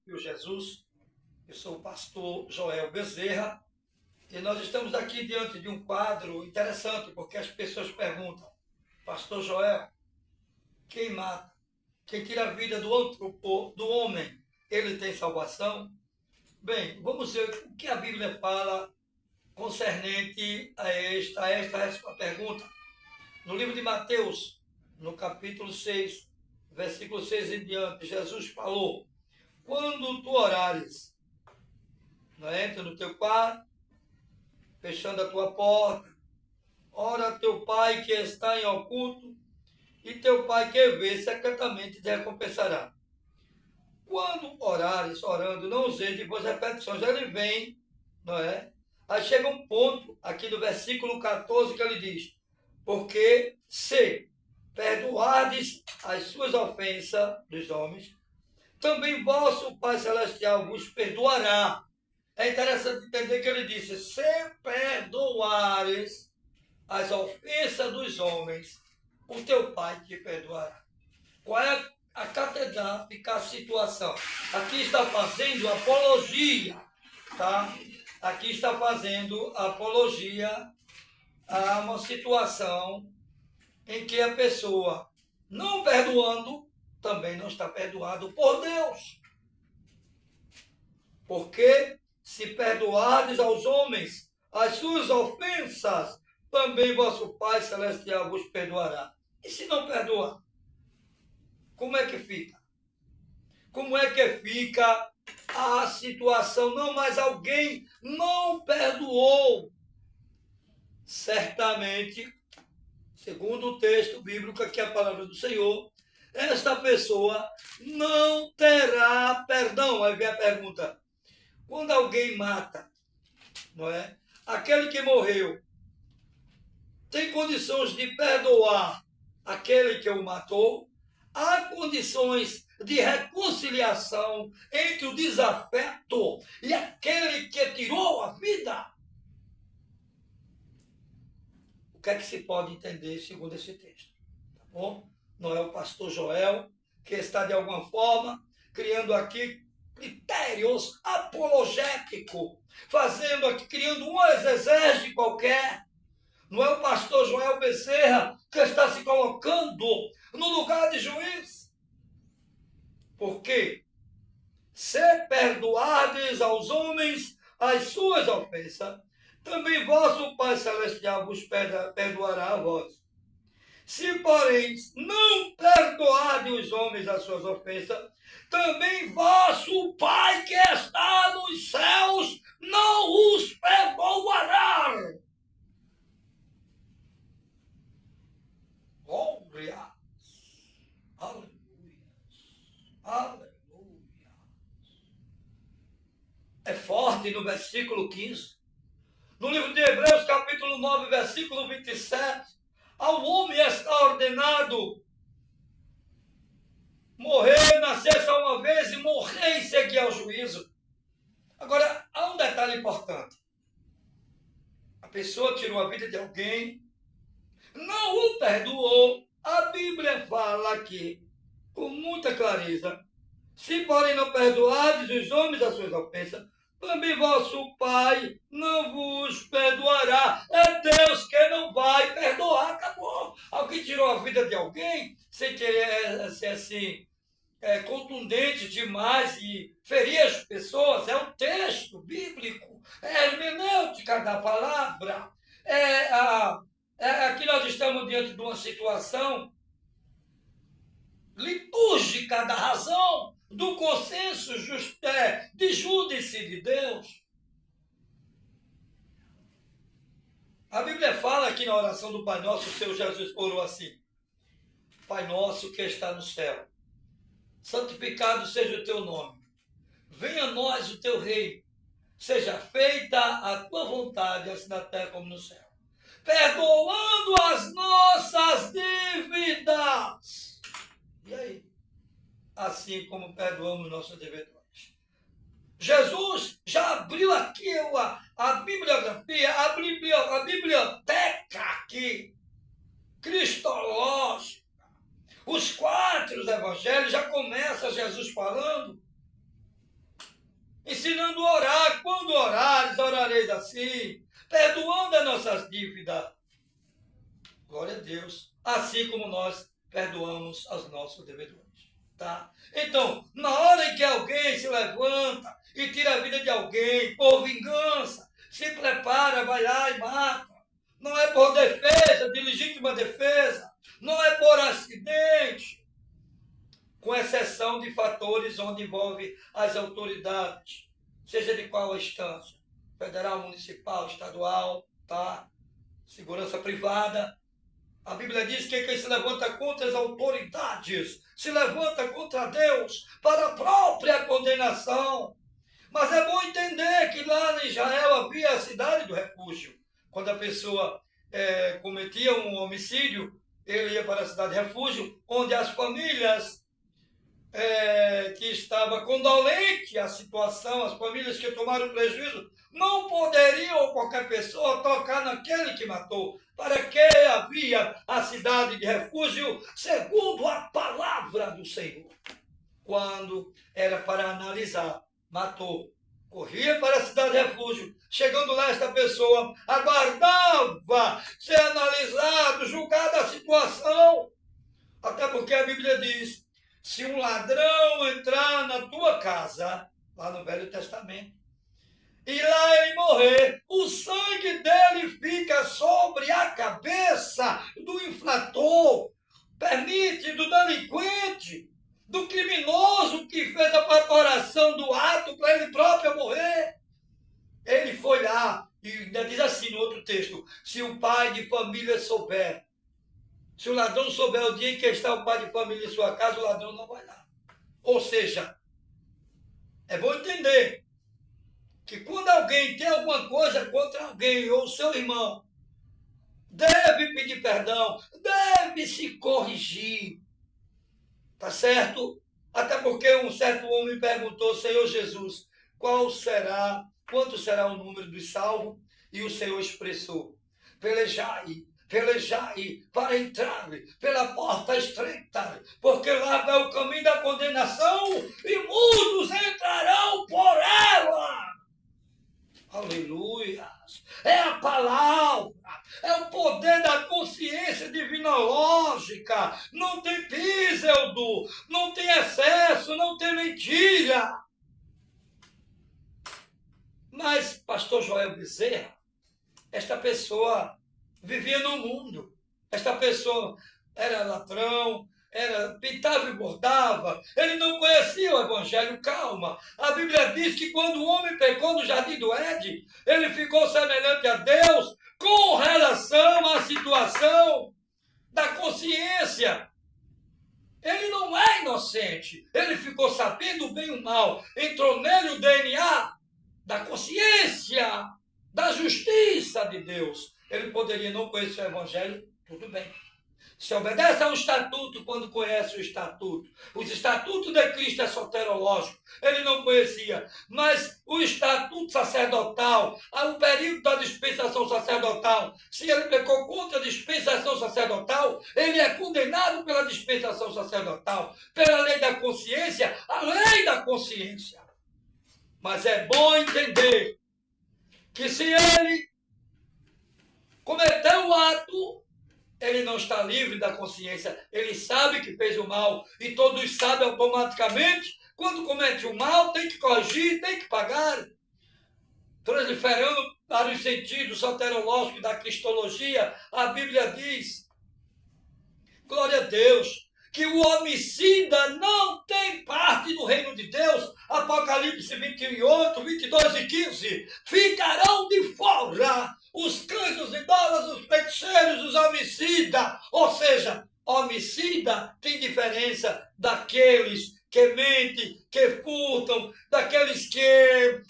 Senhor Jesus. Eu sou o pastor Joel Bezerra e nós estamos aqui diante de um quadro interessante, porque as pessoas perguntam: Pastor Joel, quem mata, quem tira a vida do homem, ele tem salvação? Bem, vamos ver o que a Bíblia fala concernente a esta pergunta. No livro de Mateus, no capítulo 6, versículo 6 em diante, Jesus falou: quando tu orares, entra no teu quarto, fechando a tua porta, ora a teu pai que está em oculto, e teu pai que vê secretamente te recompensará. Quando orares, orando, não usei depois repetições, ele vem, não é? Aí chega um ponto, aqui no versículo 14, que ele diz: porque se perdoardes as suas ofensas dos homens, também vosso Pai Celestial vos perdoará. É interessante entender que ele disse: se perdoares as ofensas dos homens, o teu Pai te perdoará. Qual é a catedrática, a situação? Aqui está fazendo apologia, tá? Aqui está fazendo apologia a uma situação em que a pessoa, não perdoando, também não está perdoado por Deus. Porque se perdoardes aos homens as suas ofensas, também vosso Pai Celestial vos perdoará. E se não perdoar, como é que fica? Como é que fica a situação? Não, mas alguém não perdoou. Certamente, segundo o texto bíblico, aqui é a palavra do Senhor, esta pessoa não terá perdão. Aí vem a pergunta: quando alguém mata, não é? Aquele que morreu tem condições de perdoar aquele que o matou? Há condições de reconciliação entre o desafeto e aquele que tirou a vida? O que é que se pode entender segundo esse texto? Tá bom? Não é o pastor Joel que está de alguma forma criando aqui critérios apologéticos, fazendo aqui, criando um exegese qualquer. Não é o pastor Joel Bezerra que está se colocando no lugar de juiz. Porque se perdoardes aos homens as suas ofensas, também vosso Pai Celestial vos perdoará a vós. Se, porém, não perdoardes os homens as suas ofensas, também vosso Pai que está nos céus não os perdoará. Glória. Aleluia. Aleluia. É forte no versículo 15. No livro de Hebreus, capítulo 9, versículo 27, ao homem está ordenado morrer, nascer só uma vez e morrer e seguir ao juízo. Agora, há um detalhe importante. A pessoa tirou a vida de alguém, não o perdoou. A Bíblia fala aqui, com muita clareza: se porém não perdoardes os homens as suas ofensas, também vosso Pai não vos perdoará. É Deus que não vai perdoar, acabou. Alguém tirou a vida de alguém, sem querer ser assim, contundente demais e ferir as pessoas. É um texto bíblico, é a hermenêutica da palavra. Aqui nós estamos diante de uma situação litúrgica da razão, do consenso de júdice de Deus. A Bíblia fala aqui na oração do Pai Nosso, o Senhor Jesus orou assim: Pai Nosso que está no céu, santificado seja o teu nome, venha a nós o teu reino, seja feita a tua vontade, assim na terra como no céu, perdoando as nossas dívidas. E aí? Assim como perdoamos nossos devedores. Jesus já abriu aqui a bibliografia, a biblioteca aqui, cristológica. Os 4 evangelhos já começa Jesus falando orareis assim, perdoando as nossas dívidas. Glória a Deus. Assim como nós perdoamos aos nossos devedores. Tá? Então, na hora em que alguém se levanta e tira a vida de alguém por vingança, se prepara, vai lá e mata. Não é por defesa, de legítima defesa. Não é por acidente. Com exceção de fatores onde envolve as autoridades, seja de qual instância, federal, municipal, estadual, tá? Segurança privada. A Bíblia diz que quem se levanta contra as autoridades se levanta contra Deus para a própria condenação. Mas é bom entender que lá em Israel havia a cidade do refúgio. Quando a pessoa cometia um homicídio, ele ia para a cidade de refúgio, onde as famílias que estavam condolentes à situação, as famílias que tomaram prejuízo, não poderiam qualquer pessoa tocar naquele que matou. Para que havia a cidade de refúgio, segundo a palavra do Senhor. Quando era para analisar, matou, corria para a cidade de refúgio. Chegando lá, esta pessoa aguardava ser analisado, julgada a situação. Até porque a Bíblia diz: se um ladrão entrar na tua casa, lá no Velho Testamento, e lá ele morrer, o sangue dele fica sobre a cabeça do infrator, permite do delinquente, do criminoso que fez a preparação do ato para ele próprio morrer. Ele foi lá, e ainda diz assim no outro texto: se o pai de família souber, se o ladrão souber o dia em que está o pai de família em sua casa, o ladrão não vai lá. Ou seja, é bom entender que quando alguém tem alguma coisa contra alguém ou seu irmão, deve pedir perdão, deve se corrigir. Tá certo? Até porque um certo homem perguntou: Senhor Jesus, quanto será o número dos salvos? E o Senhor expressou: pelejai para entrar pela porta estreita, porque largo é o caminho da condenação e muitos entrarão por ela. Aleluia! É a palavra, é o poder da consciência divinológica. Não tem pseudo, não tem excesso, não tem mentira. Mas, pastor Joel Bezerra, esta pessoa vivia no mundo. Esta pessoa era ladrão, pintava e bordava, ele não conhecia o Evangelho. Calma, a Bíblia diz que quando o homem pecou no jardim do Éden, ele ficou semelhante a Deus com relação à situação da consciência. Ele não é inocente, ele ficou sabendo o bem e o mal, entrou nele o DNA da consciência, da justiça de Deus. Ele poderia não conhecer o Evangelho, tudo bem. Se obedece a um estatuto quando conhece o estatuto. Os estatutos de Cristo é soterológico. Ele não conhecia. Mas o estatuto sacerdotal, o período da dispensação sacerdotal, se ele pecou contra a dispensação sacerdotal, ele é condenado pela dispensação sacerdotal, pela lei da consciência, a lei da consciência. Mas é bom entender que se ele cometeu o ato, ele não está livre da consciência, ele sabe que fez o mal, e todos sabem automaticamente, quando comete o mal, tem que corrigir, tem que pagar. Transferando para os sentidos soterológicos da cristologia, a Bíblia diz, glória a Deus, que o homicida não tem parte no reino de Deus. Apocalipse 28, 22 e 15. Ficarão de fora os cães, os idólatras, os feiticeiros, os homicidas. Ou seja, homicida tem diferença daqueles que mentem, que furtam, daqueles que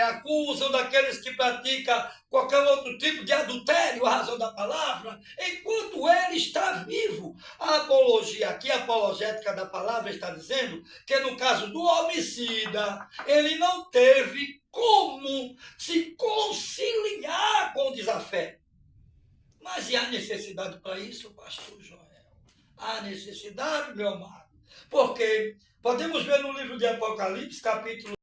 acusam, daqueles que praticam qualquer outro tipo de adultério, a razão da palavra, enquanto ele está vivo. A apologia aqui, a apologética da palavra está dizendo que no caso do homicida, ele não teve como se conciliar com o desafeto. Mas e há necessidade para isso, pastor Joel? Há necessidade, meu amado, porque podemos ver no livro de Apocalipse, capítulo